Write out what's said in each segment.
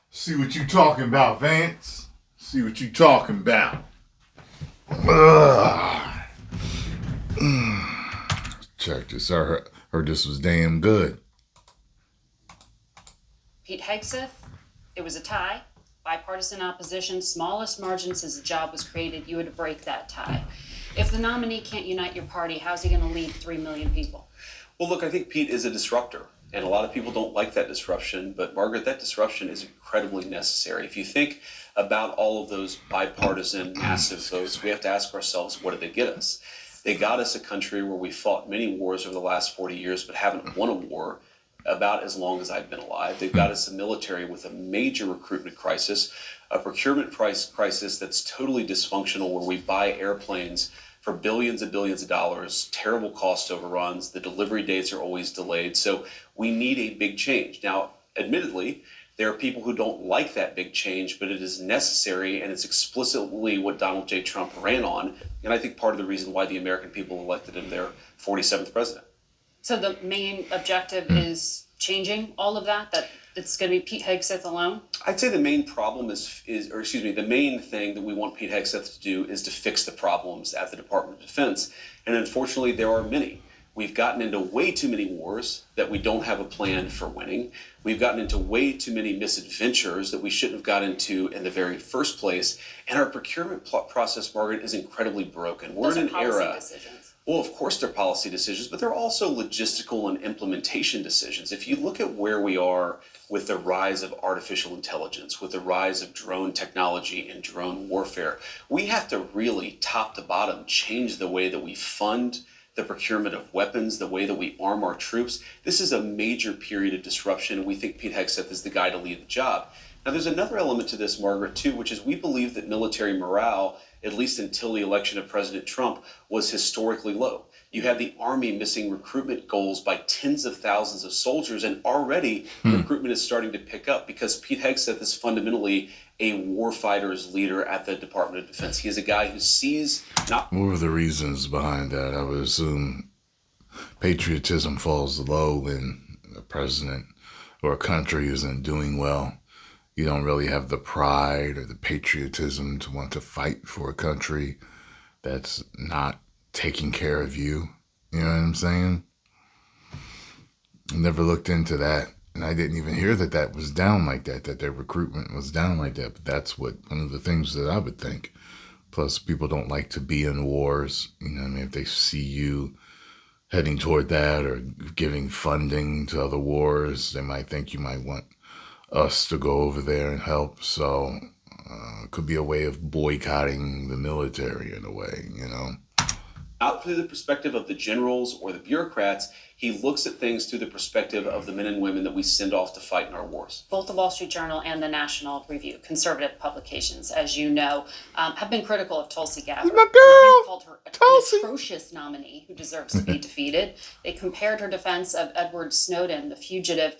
See what you talking about, Vance. See what you talking about. Ugh. Check this. I heard this was damn good. Pete Hegseth, it was a tie. Bipartisan opposition, smallest margin since the job was created. You had to break that tie. If the nominee can't unite your party, how's he going to lead 3 million people? Well, look, I think Pete is a disruptor, and a lot of people don't like that disruption. But Margaret, that disruption is incredibly necessary. If you think about all of those bipartisan, massive votes, we have to ask ourselves, what did they get us? They got us a country where we fought many wars over the last 40 years, but haven't won a war about as long as I've been alive. They've got us a military with a major recruitment crisis, a procurement price crisis that's totally dysfunctional, where we buy airplanes for billions and billions of dollars, terrible cost overruns, the delivery dates are always delayed. So we need a big change. Now, admittedly, there are people who don't like that big change, but it is necessary, and it's explicitly what Donald J. Trump ran on, and I think part of the reason why the American people elected him their 47th president. So the main objective is changing all of that? That it's going to be Pete Hegseth alone? I'd say the main problem the main thing that we want Pete Hegseth to do is to fix the problems at the Department of Defense. And unfortunately, there are many. We've gotten into way too many wars that we don't have a plan for winning. We've gotten into way too many misadventures that we shouldn't have got into in the very first place. And our procurement process, Margaret, is incredibly broken. We're in an era. Decisions. Well, of course, they're policy decisions, but they're also logistical and implementation decisions. If you look at where we are with the rise of artificial intelligence, with the rise of drone technology and drone warfare, we have to really, top to bottom, change the way that we fund the procurement of weapons, the way that we arm our troops. This is a major period of disruption, and we think Pete Hegseth is the guy to lead the job. Now, there's another element to this, Margaret, too, which is we believe that military morale, at least until the election of President Trump, was historically low. You had the Army missing recruitment goals by tens of thousands of soldiers, and already recruitment is starting to pick up because Pete Hegseth is fundamentally a warfighter's leader at the Department of Defense. He is a guy who sees not... What were the reasons behind that? I would assume patriotism falls low when a president or a country isn't doing well. You don't really have the pride or the patriotism to want to fight for a country that's not taking care of you. You know what I'm saying? I never looked into that. And I didn't even hear that that was down like that their recruitment was down like that. But that's one of the things that I would think. Plus, people don't like to be in wars. You know what I mean? If they see you heading toward that or giving funding to other wars, they might think you might want us to go over there and help. So it could be a way of boycotting the military in a way, you know. Not through the perspective of the generals or the bureaucrats. He looks at things through the perspective of the men and women that we send off to fight in our wars. Both the Wall Street Journal and the National Review, conservative publications, as you know, have been critical of Tulsi Gabbard. My girl, They called her an Tulsi. atrocious nominee who deserves to be defeated. They compared her defense of Edward Snowden, the fugitive,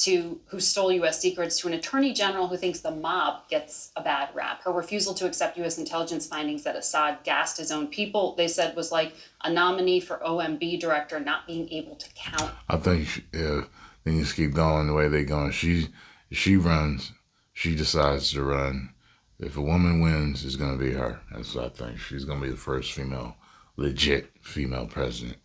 who stole U.S. secrets, to an attorney general who thinks the mob gets a bad rap. Her refusal to accept U.S. intelligence findings that Assad gassed his own people, they said, was like a nominee for OMB director not being able to count. I think they just keep going the way they're going. She runs. She decides to run. If a woman wins, it's going to be her. That's what I think. She's going to be the first legit female president.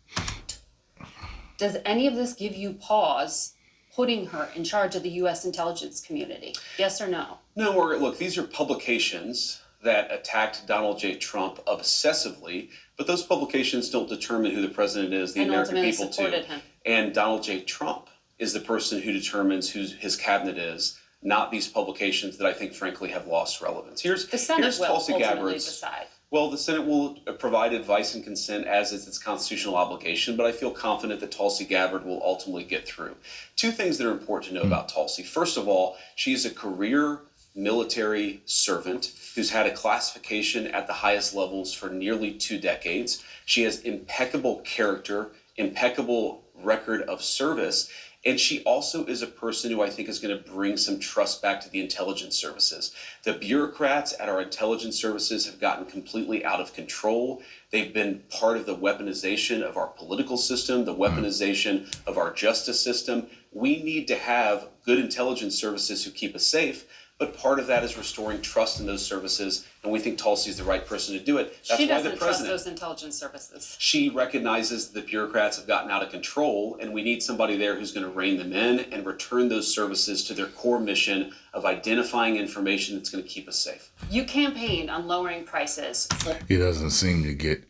Does any of this give you pause putting her in charge of the U.S. intelligence community? Yes or no? No, Margaret, look, these are publications that attacked Donald J. Trump obsessively, but those publications don't determine who the president is, the and American people supported do. Him. And Donald J. Trump is the person who determines who his cabinet is, not these publications that I think, frankly, have lost relevance. The Senate will Tulsi ultimately Gabbard's decide. Well, the Senate will provide advice and consent, as is its constitutional obligation, but I feel confident that Tulsi Gabbard will ultimately get through. Two things that are important to know about Tulsi. First of all, she is a career military servant who's had a classification at the highest levels for nearly 2 decades. She has impeccable character, impeccable record of service, and she also is a person who I think is going to bring some trust back to the intelligence services. The bureaucrats at our intelligence services have gotten completely out of control. They've been part of the weaponization of our political system, the weaponization of our justice system. We need to have good intelligence services who keep us safe, but part of that is restoring trust in those services, and we think Tulsi is the right person to do it. That's She why doesn't the trust president, those intelligence services. she recognizes the bureaucrats have gotten out of control, and we need somebody there who's going to rein them in and return those services to their core mission of identifying information that's going to keep us safe. You campaigned on lowering prices. He doesn't seem to get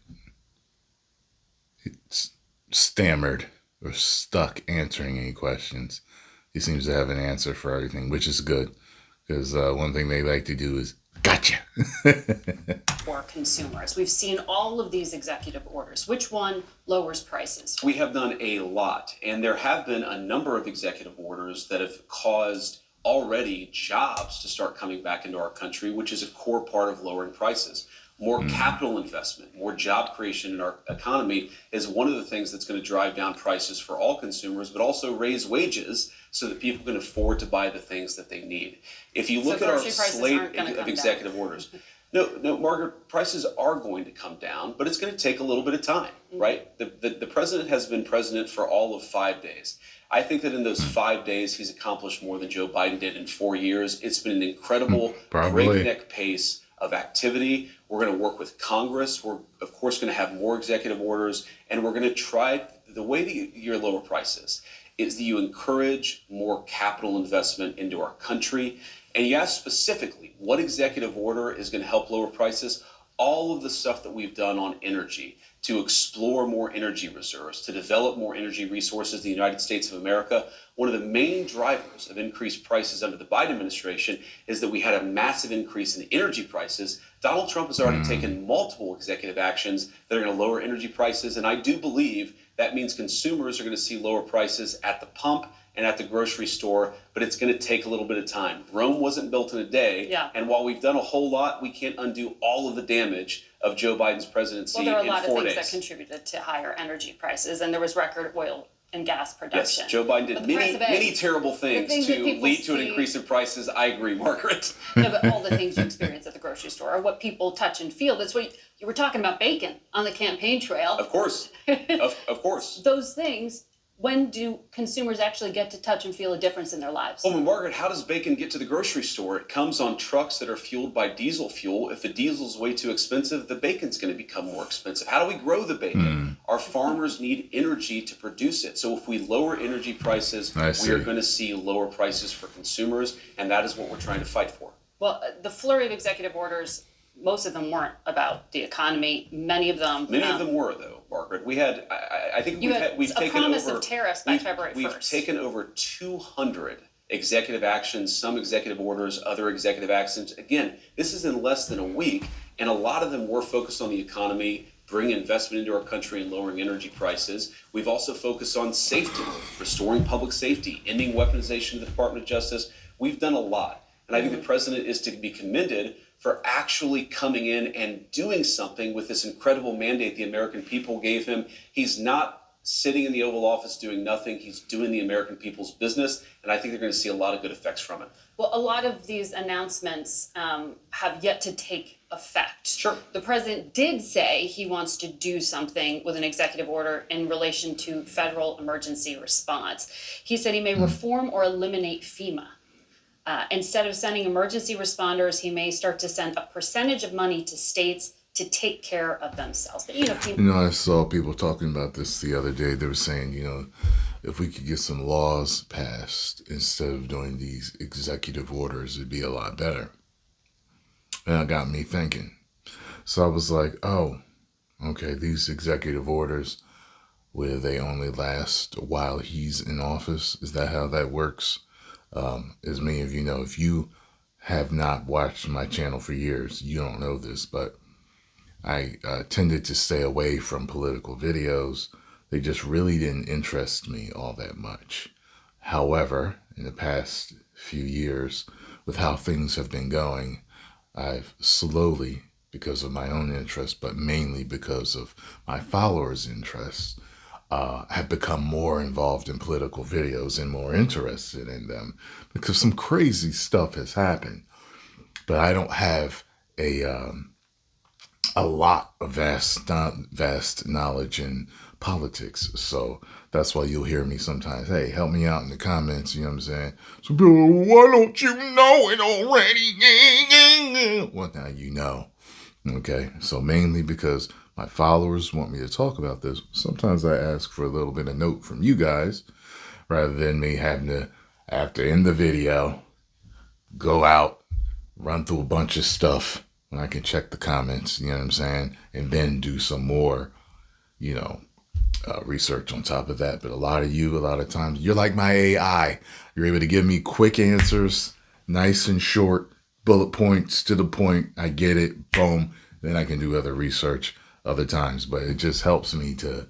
stammered or stuck answering any questions. He seems to have an answer for everything, which is good, because one thing they like to do is gotcha. For consumers. We've seen all of these executive orders. Which one lowers prices? We have done a lot, and there have been a number of executive orders that have caused already jobs to start coming back into our country, which is a core part of lowering prices. More capital investment, more job creation in our economy is one of the things that's going to drive down prices for all consumers, but also raise wages so that people can afford to buy the things that they need. If you look at our grocery prices slate aren't gonna come of executive orders, no, Margaret, prices are going to come down, but it's going to take a little bit of time, right? The president has been president for all of 5 days. I think that in those 5 days, he's accomplished more than Joe Biden did in 4 years. It's been an incredible breakneck pace of activity. We're going to work with Congress. We're, of course, going to have more executive orders, and we're going to try, the way that you lower prices is that you encourage more capital investment into our country. And you ask specifically, what executive order is going to help lower prices? All of the stuff that we've done on energy, to explore more energy reserves, to develop more energy resources in the United States of America. One of the main drivers of increased prices under the Biden administration is that we had a massive increase in energy prices. Donald Trump has already taken multiple executive actions that are going to lower energy prices, and I do believe that means consumers are going to see lower prices at the pump and at the grocery store, but it's going to take a little bit of time. Rome wasn't built in a day, and while we've done a whole lot, we can't undo all of the damage of Joe Biden's presidency in 4 days. Well, there are a lot of things that contributed to higher energy prices, and there was record oil and gas production. Yes, Joe Biden did many terrible things to lead to an increase in prices. I agree, Margaret. No, but all the things you experience at the grocery store are what people touch and feel. That's what you were talking about, bacon on the campaign trail. Of course, of course. Those things, when do consumers actually get to touch and feel a difference in their lives? Well, Margaret, how does bacon get to the grocery store? It comes on trucks that are fueled by diesel fuel. If the diesel's way too expensive, the bacon's going to become more expensive. How do we grow the bacon? Our farmers need energy to produce it. So if we lower energy prices, we are going to see lower prices for consumers, and that is what we're trying to fight for. Well, the flurry of executive orders, most of them weren't about the economy. Many of them were, though, Margaret. We had, I think we've taken promise of tariffs by February 1st. We've taken over 200 executive actions, some executive orders, other executive actions. Again, this is in less than a week, and a lot of them were focused on the economy, bringing investment into our country and lowering energy prices. We've also focused on safety, restoring public safety, ending weaponization of the Department of Justice. We've done a lot, and I think the president is to be commended for actually coming in and doing something with this incredible mandate the American people gave him. He's not sitting in the Oval Office doing nothing. He's doing the American people's business, and I think they're going to see a lot of good effects from it. Well, a lot of these announcements have yet to take effect. Sure. The president did say he wants to do something with an executive order in relation to federal emergency response. He said he may reform or eliminate FEMA. Instead of sending emergency responders, he may start to send a percentage of money to states to take care of themselves. But I saw people talking about this the other day. They were saying, if we could get some laws passed instead of doing these executive orders, it'd be a lot better. And it got me thinking. So I was like, oh, okay, these executive orders, where they only last while he's in office, is that how that works? As many of you know, if you have not watched my channel for years, you don't know this, but I tended to stay away from political videos. They just really didn't interest me all that much. However, in the past few years, with how things have been going, I've slowly, because of my own interest, but mainly because of my followers' interests, have become more involved in political videos and more interested in them because some crazy stuff has happened. But I don't have a lot of vast knowledge in politics. So that's why you'll hear me sometimes, hey, help me out in the comments, you know what I'm saying? So people are like, why don't you know it already? Well, now you know. Okay, so mainly because my followers want me to talk about this. Sometimes I ask for a little bit of note from you guys rather than me having to, after end the video, go out, run through a bunch of stuff, and I can check the comments, you know what I'm saying, and then do some more, research on top of that. But a lot of times, you're like my AI. You're able to give me quick answers, nice and short, bullet points to the point. I get it, boom. Then I can do other research other times. But it just helps me to,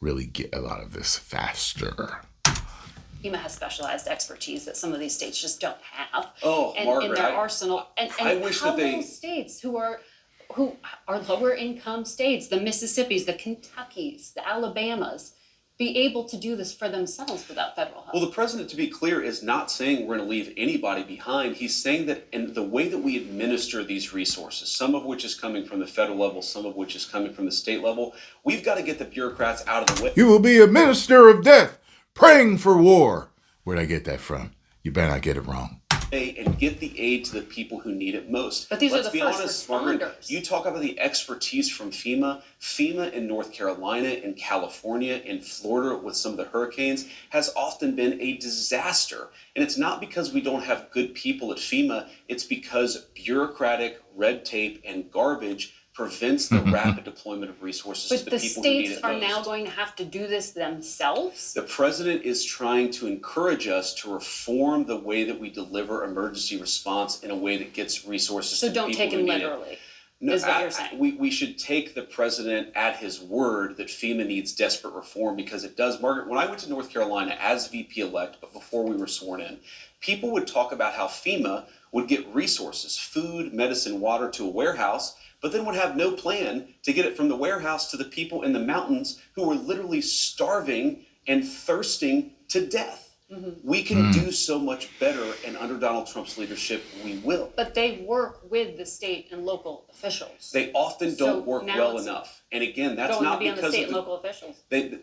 really get a lot of this faster. FEMA has specialized expertise that some of these states just don't have. Oh, and Margaret, in their arsenal. And I wish how that they- those states who are lower income states, the Mississippis, the Kentuckys, the Alabamas, be able to do this for themselves without federal help. Well, the president, to be clear, is not saying we're going to leave anybody behind. He's saying that in the way that we administer these resources, some of which is coming from the federal level, some of which is coming from the state level, we've got to get the bureaucrats out of the way. You will be a minister of death, praying for war. Where'd I get that from? You better not get it wrong. And get the aid to the people who need it most. But these are Let's the be first honest, responders. Margaret, you talk about the expertise from FEMA. FEMA in North Carolina, in California, in Florida with some of the hurricanes has often been a disaster. And it's not because we don't have good people at FEMA. It's because bureaucratic red tape and garbage prevents the rapid deployment of resources to But the the people who need states it are most. now going to have to do this themselves? The president is trying to encourage us to reform the way that we deliver emergency response in a way that gets resources So to the don't people take who him need it. literally, No, is what you're saying. we should take the president at his word that FEMA needs desperate reform because it does. Margaret, when I went to North Carolina as VP-elect, but before we were sworn in, people would talk about how FEMA would get resources, food, medicine, water to a warehouse, but then would have no plan to get it from the warehouse to the people in the mountains who were literally starving and thirsting to death. We can do so much better, and under Donald Trump's leadership, we will. But they work with the state and local officials. They often So don't work now well it's enough. And again, that's going to not be on the because state of and local officials. the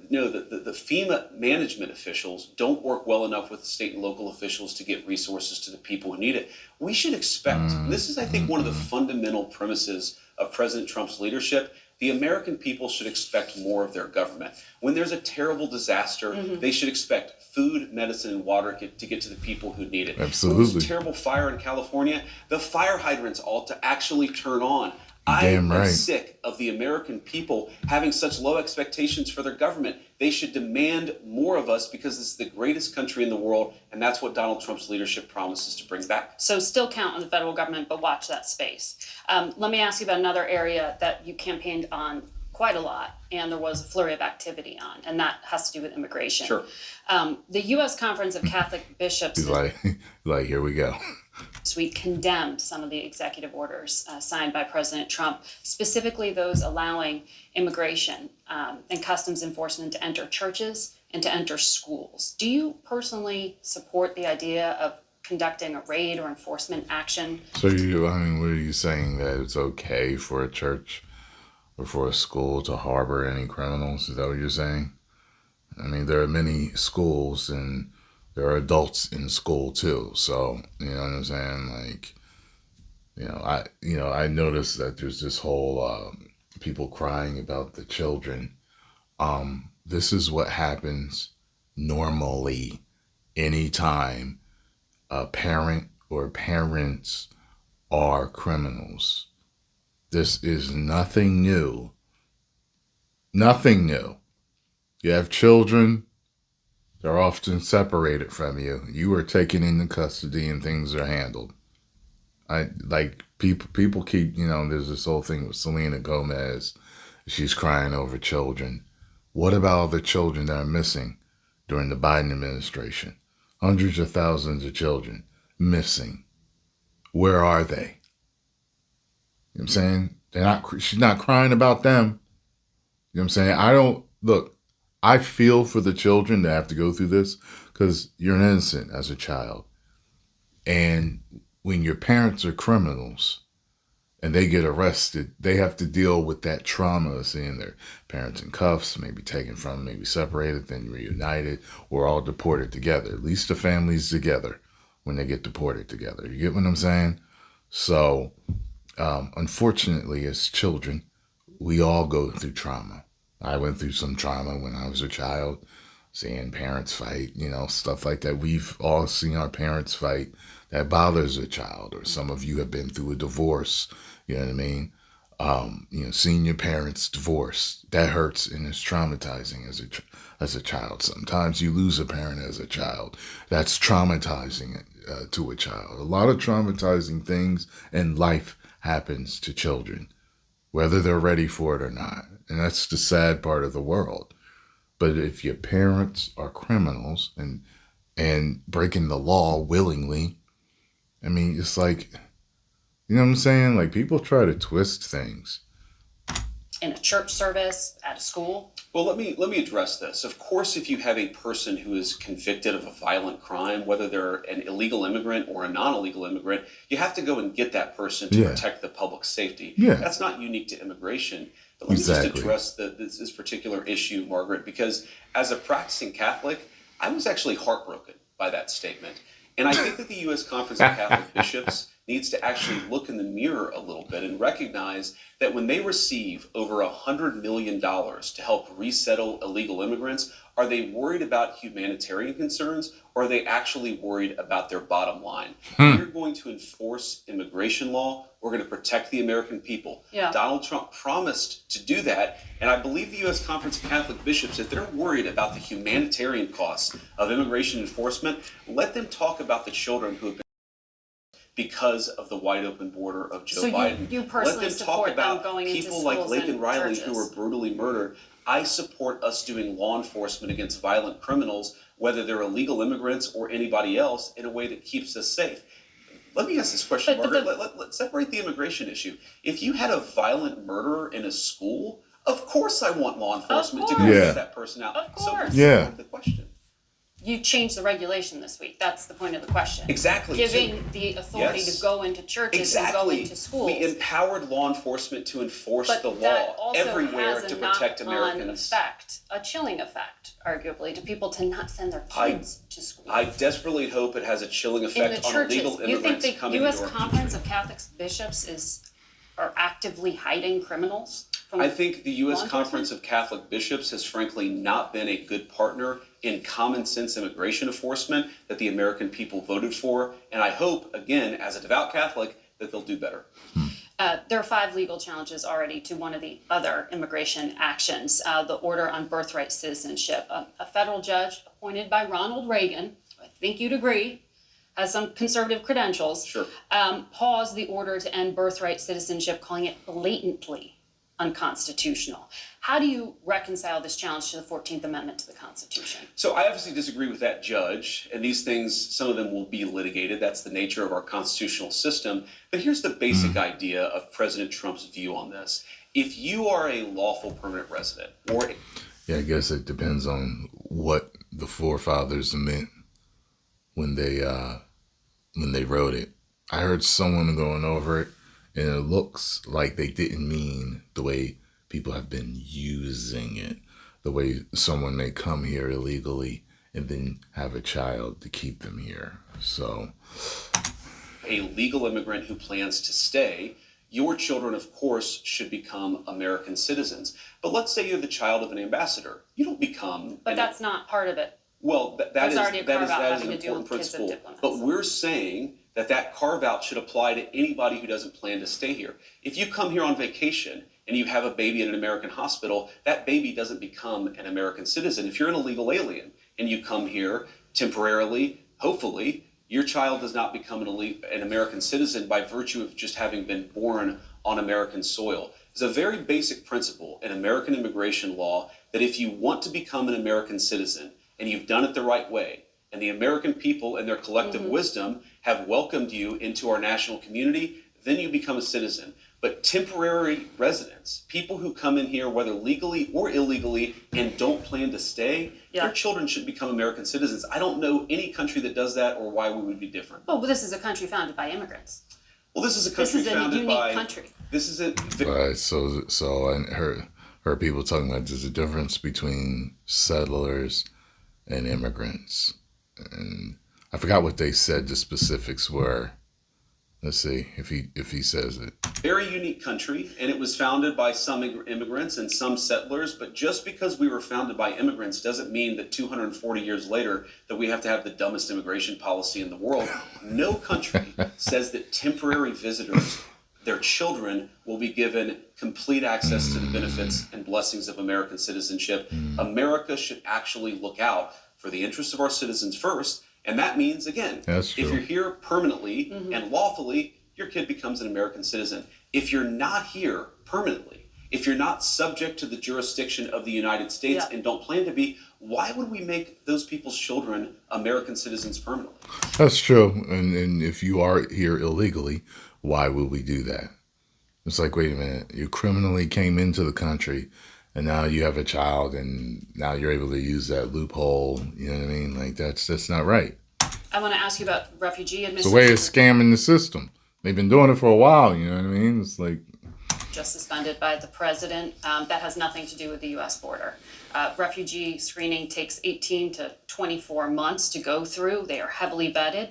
FEMA management officials don't work well enough with the state and local officials to get resources to the people who need it. We should expect, this is I think one of the fundamental premises of President Trump's leadership, the American people should expect more of their government. When there's a terrible disaster, they should expect food, medicine, and water to get to the people who need it. Absolutely. When there's a terrible fire in California, the fire hydrants ought to actually turn on. I Damn am right. sick of the American people having such low expectations for their government. They should demand more of us because this is the greatest country in the world, and that's what Donald Trump's leadership promises to bring back. So still count on the federal government, but watch that space. Let me ask you about another area that you campaigned on quite a lot, and there was a flurry of activity on, and that has to do with immigration. Sure. The U.S. Conference of Catholic Bishops He's like, here we go. this week condemned some of the executive orders signed by President Trump, specifically those allowing immigration and customs enforcement to enter churches and to enter schools. Do you personally support the idea of conducting a raid or enforcement action? So what are you saying, that it's okay for a church or for a school to harbor any criminals? Is that what you're saying? I mean, there are many schools and there are adults in school too. So, you know what I'm saying? Like, I noticed that there's this whole people crying about the children. This is what happens normally anytime a parent or parents are criminals. This is nothing new. Nothing new. You have children, they're often separated from you. You are taken into custody and things are handled. People keep, there's this whole thing with Selena Gomez. She's crying over children. What about all the children that are missing during the Biden administration? Hundreds of thousands of children missing. Where are they? You know what I'm saying? She's not crying about them. You know what I'm saying? I feel for the children that have to go through this because you're an innocent as a child. And when your parents are criminals, and they get arrested, they have to deal with that trauma of seeing their parents in cuffs, maybe taken from them, maybe separated, then reunited, or all deported together. At least the family's together when they get deported together. You get what I'm saying? So, unfortunately, as children, we all go through trauma. I went through some trauma when I was a child, seeing parents fight, stuff like that. We've all seen our parents fight. That bothers a child, or some of you have been through a divorce, you know what I mean? Seeing your parents divorce, that hurts and it's traumatizing as a child. Sometimes you lose a parent as a child. That's traumatizing to a child. A lot of traumatizing things in life happens to children, whether they're ready for it or not. And that's the sad part of the world. But if your parents are criminals and breaking the law willingly, I mean, it's like, you know what I'm saying? Like, people try to twist things. In a church service, at a school. Well, let me address this. Of course, if you have a person who is convicted of a violent crime, whether they're an illegal immigrant or a non-illegal immigrant, you have to go and get that person to protect the public safety. Yeah. That's not unique to immigration. But let me just address this particular issue, Margaret, because as a practicing Catholic, I was actually heartbroken by that statement. And I think that the U.S. Conference of Catholic Bishops needs to actually look in the mirror a little bit and recognize that when they receive over $100 million to help resettle illegal immigrants, are they worried about humanitarian concerns, or are they actually worried about their bottom line? We're going to enforce immigration law. We're going to protect the American people. Yeah. Donald Trump promised to do that, and I believe the U.S. Conference of Catholic Bishops, if they're worried about the humanitarian costs of immigration enforcement, let them talk about the children who have been because of the wide open border of Joe Biden. So you personally let them talk support about them going into people schools like Lincoln and Riley churches. who were brutally murdered. I support us doing law enforcement against violent criminals, whether they're illegal immigrants or anybody else, in a way that keeps us safe. Let me ask this question, Margaret. Let's separate the immigration issue. If you had a violent murderer in a school, of course I want law enforcement to go get that person out. Of course. So let's separate the question. You changed the regulation this week. That's the point of the question. Exactly. Giving the authority to go into churches and go into schools. We empowered law enforcement to enforce but the that law also everywhere has to protect Americans. Effect, a chilling effect, arguably, to people to not send their kids to school. I desperately hope it has a chilling effect on illegal immigrants coming to U.S. your Conference of Catholic Bishops are actively hiding criminals from I think the U.S. law Conference of Catholic Bishops has frankly not been a good partner in common sense immigration enforcement that the American people voted for. And I hope, again, as a devout Catholic, that they'll do better. There are 5 legal challenges already to one of the other immigration actions, the order on birthright citizenship. A federal judge appointed by Ronald Reagan, I think you'd agree, has some conservative credentials, Sure. Paused the order to end birthright citizenship, calling it blatantly unconstitutional. How do you reconcile this challenge to the 14th Amendment to the Constitution? So I obviously disagree with that judge, and these things, some of them will be litigated. That's the nature of our constitutional system. But here's the basic idea of President Trump's view on this. If you are a lawful permanent resident, or I guess it depends on what the forefathers meant when they wrote it. I heard someone going over it, and it looks like they didn't mean the way people have been using it, the way someone may come here illegally and then have a child to keep them here. So, a legal immigrant who plans to stay, your children, of course, should become American citizens. But let's say you're the child of an ambassador. You don't become... But that's not part of it. Well, that is an important principle. But we're saying that carve-out should apply to anybody who doesn't plan to stay here. If you come here on vacation and you have a baby in an American hospital, that baby doesn't become an American citizen. If you're an illegal alien and you come here temporarily, hopefully, your child does not become an American citizen by virtue of just having been born on American soil. There's a very basic principle in American immigration law that if you want to become an American citizen and you've done it the right way, and the American people and their collective wisdom have welcomed you into our national community, then you become a citizen. But temporary residents, people who come in here, whether legally or illegally, and don't plan to stay, their children should become American citizens. I don't know any country that does that or why we would be different. Well, this is a country founded by immigrants. Well, this is a This country is a founded unique by. country. This is a. Right. So I heard people talking about there's a difference between settlers and immigrants, and I forgot what they said. The specifics were. Let's see if he says it. Very unique country, and it was founded by some immigrants and some settlers, but just because we were founded by immigrants doesn't mean that 240 years later that we have to have the dumbest immigration policy in the world. No country says that temporary visitors, their children, will be given complete access to the benefits and blessings of American citizenship. America should actually look out for the interests of our citizens first. And that means, again, That's if true. you're here permanently and lawfully, your kid becomes an American citizen. If you're not here permanently, if you're not subject to the jurisdiction of the United States and don't plan to be, why would we make those people's children American citizens permanently? That's true. And if you are here illegally, why would we do that? It's like, wait a minute, you criminally came into the country and now you have a child and now you're able to use that loophole. You know what I mean? Like that's not right. I want to ask you about refugee It's admission. a way of scamming the system. They've been doing it for a while. You know what I mean? It's like Just suspended by the president. That has nothing to do with the U.S. border. Refugee screening takes 18 to 24 months to go through. They are heavily vetted.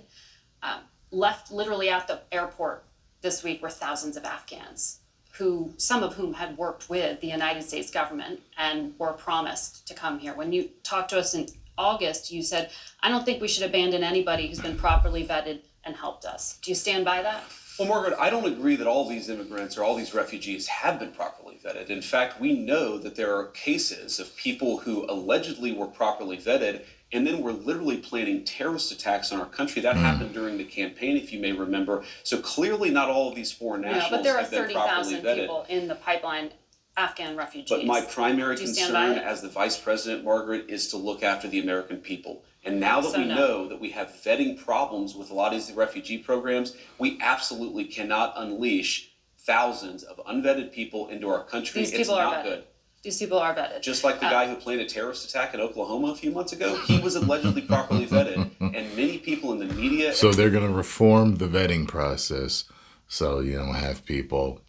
Left literally at the airport this week were thousands of Afghans, some of whom had worked with the United States government and were promised to come here. When you talked to us in August, you said, I don't think we should abandon anybody who's been properly vetted and helped us. Do you stand by that? Well, Margaret, I don't agree that all these immigrants or all these refugees have been properly vetted. In fact, we know that there are cases of people who allegedly were properly vetted and then were literally planning terrorist attacks on our country. That happened during the campaign, if you may remember. So clearly not all of these foreign nationals But there are have been properly 30,000 vetted. people in the pipeline, Afghan refugees. But my primary Do you stand by concern it? as the vice president, Margaret, is to look after the American people. And now that So we no. know that we have vetting problems with a lot of these refugee programs, we absolutely cannot unleash thousands of unvetted people into our country. These It's people are not vetted. good. These people are vetted. Just like the guy who planned a terrorist attack in Oklahoma a few months ago, he was allegedly properly vetted. And many people in the media... so they're going to reform the vetting process so you don't have people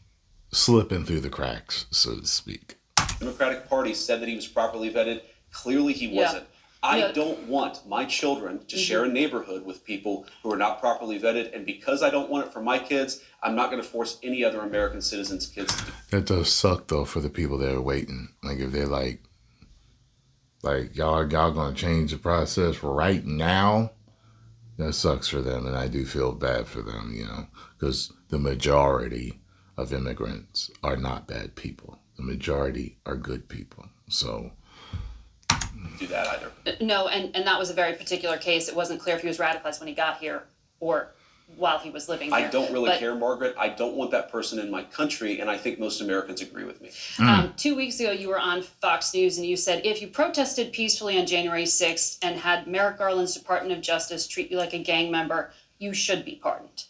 slipping through the cracks, so to speak. The Democratic Party said that he was properly vetted. Clearly he wasn't. I don't want my children to share a neighborhood with people who are not properly vetted. And because I don't want it for my kids, I'm not going to force any other American citizens' kids to do it. That does suck though for the people that are waiting. Like if they're like y'all gonna change the process right now, that sucks for them, and I do feel bad for them, you know, because the majority of immigrants are not bad people. The majority are good people. So. Do that either. No, and that was a very particular case. It wasn't clear if he was radicalized when he got here or while he was living here. I don't really But, care, Margaret. I don't want that person in my country, and I think most Americans agree with me. 2 weeks ago, you were on Fox News and you said if you protested peacefully on January 6th and had Merrick Garland's Department of Justice treat you like a gang member, you should be pardoned.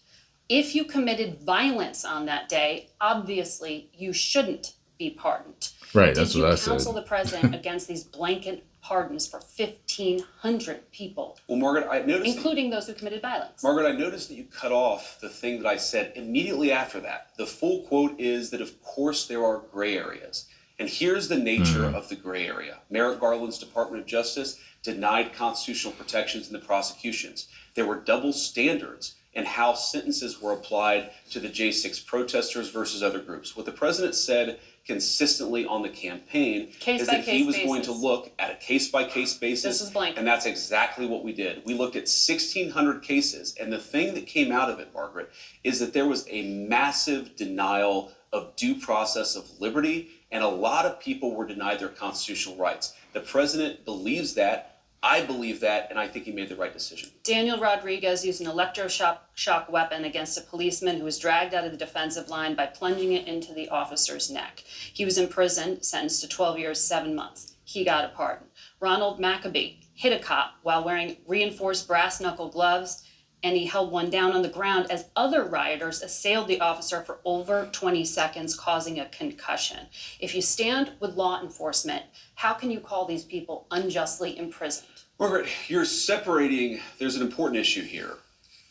If you committed violence on that day, obviously you shouldn't be pardoned. Right, that's what I Did you counsel said. the president against these blanket pardons for 1,500 people, Well, Margaret, I noticed... including those who committed violence? Margaret, I noticed that you cut off the thing that I said immediately after that. The full quote is that, of course, there are gray areas. And here's the nature of the gray area. Merrick Garland's Department of Justice denied constitutional protections in the prosecutions. There were double standards in how sentences were applied to the J6 protesters versus other groups. What the president said consistently on the campaign is that he was going to look at a case-by-case basis. This is blanket. And that's exactly what we did. We looked at 1,600 cases, and the thing that came out of it, Margaret, is that there was a massive denial of due process of liberty, and a lot of people were denied their constitutional rights. The president believes that. I believe that, and I think he made the right decision. Daniel Rodriguez used an electroshock weapon against a policeman who was dragged out of the defensive line by plunging it into the officer's neck. He was imprisoned, sentenced to 12 years, 7 months. He got a pardon. Ronald Maccabee hit a cop while wearing reinforced brass knuckle gloves, and he held one down on the ground as other rioters assailed the officer for over 20 seconds, causing a concussion. If you stand with law enforcement, how can you call these people unjustly imprisoned? Margaret, you're separating, there's an important issue here.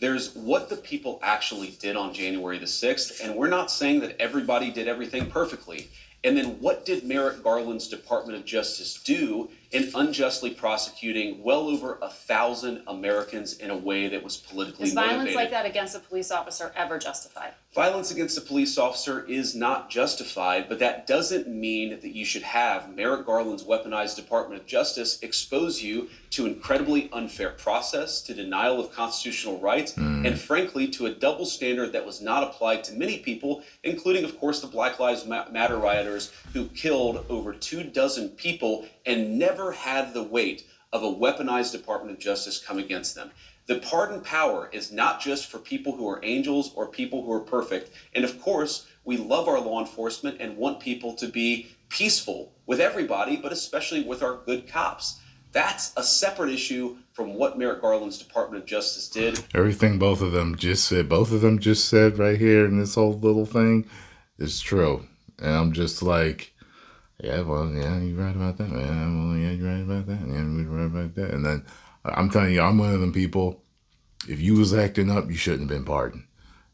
There's what the people actually did on January the 6th, and we're not saying that everybody did everything perfectly. And then what did Merrick Garland's Department of Justice do in unjustly prosecuting well over 1,000 Americans in a way that was politically motivated? Is violence like that against a police officer ever justified? Violence against a police officer is not justified, but that doesn't mean that you should have Merrick Garland's weaponized Department of Justice expose you to incredibly unfair process, to denial of constitutional rights, and frankly, to a double standard that was not applied to many people, including, of course, the Black Lives Matter rioters who killed over 24 people and never had the weight of a weaponized Department of Justice come against them. The pardon power is not just for people who are angels or people who are perfect. And of course, we love our law enforcement and want people to be peaceful with everybody, but especially with our good cops. That's a separate issue from what Merrick Garland's Department of Justice did. Everything both of them just said right here in this whole little thing is true. And I'm just like, yeah, well, yeah, you're right about that. Yeah, well, yeah, you're right about that. Yeah, you're right about that. And then I'm telling you, I'm one of them people. If you was acting up, you shouldn't have been pardoned.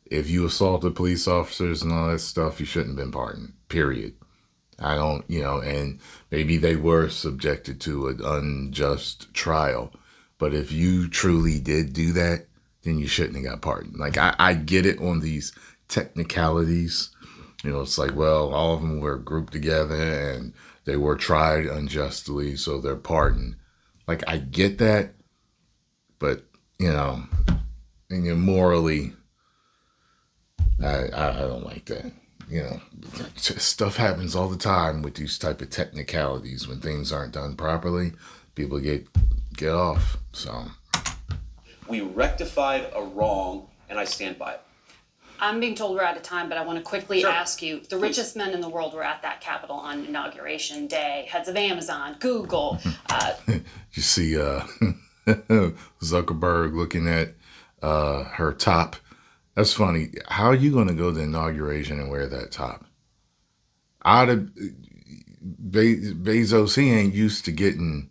If you assaulted police officers and all that stuff, you shouldn't have been pardoned. Period. I don't, and maybe they were subjected to an unjust trial. But if you truly did do that, then you shouldn't have got pardoned. Like, I get it on these technicalities. It's like, well, all of them were grouped together and they were tried unjustly, so they're pardoned. Like, I get that, but, morally, I don't like that. Stuff happens all the time with these type of technicalities. When things aren't done properly, people get off. So we rectified a wrong, and I stand by it. I'm being told we're out of time, but I want to quickly ask you, the richest men in the world were at that Capitol on Inauguration Day. Heads of Amazon, Google. You see Zuckerberg looking at her top. That's funny. How are you going to go to the inauguration and wear that top? Bezos, he ain't used to getting,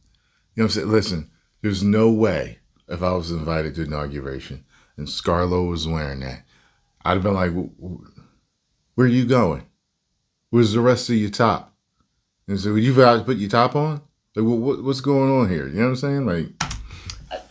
what I'm saying? Listen, there's no way if I was invited to inauguration and Scarlo was wearing that, I'd have been like, where are you going? Where's the rest of your top? And so, you forgot to put your top on? Like, what's going on here? You know what I'm saying? Like,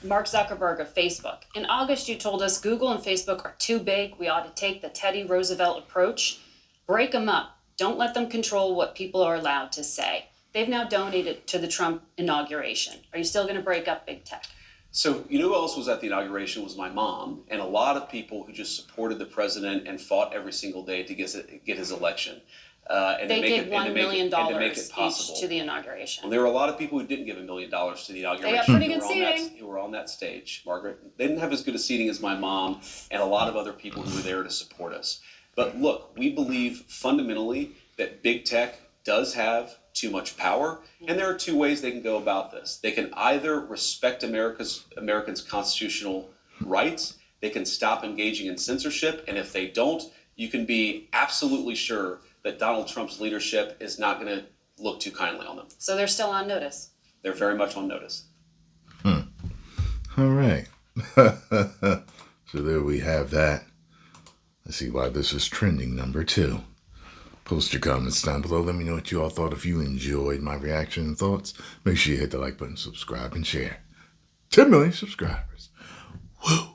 Mark Zuckerberg of Facebook. In August, you told us Google and Facebook are too big. We ought to take the Teddy Roosevelt approach. Break them up. Don't let them control what people are allowed to say. They've now donated to the Trump inauguration. Are you still going to break up big tech? So, who else was at the inauguration was my mom and a lot of people who just supported the president and fought every single day to get his election. And they gave $1 million each to the inauguration. Well, there were a lot of people who didn't give $1 million to the inauguration. They got pretty good seating. Who were on that stage, Margaret. They didn't have as good a seating as my mom and a lot of other people who were there to support us. But look, we believe fundamentally that big tech does have too much power, and there are two ways they can go about this. They can either respect Americans' constitutional rights, they can stop engaging in censorship, and if they don't, you can be absolutely sure that Donald Trump's leadership is not going to look too kindly on them. So they're still on notice. They're very much on notice. All right. So there we have that. Let's see why this is trending number 2. Post your comments down below. Let me know what you all thought. If you enjoyed my reaction and thoughts, make sure you hit the like button, subscribe, and share. 10 million subscribers. Woo!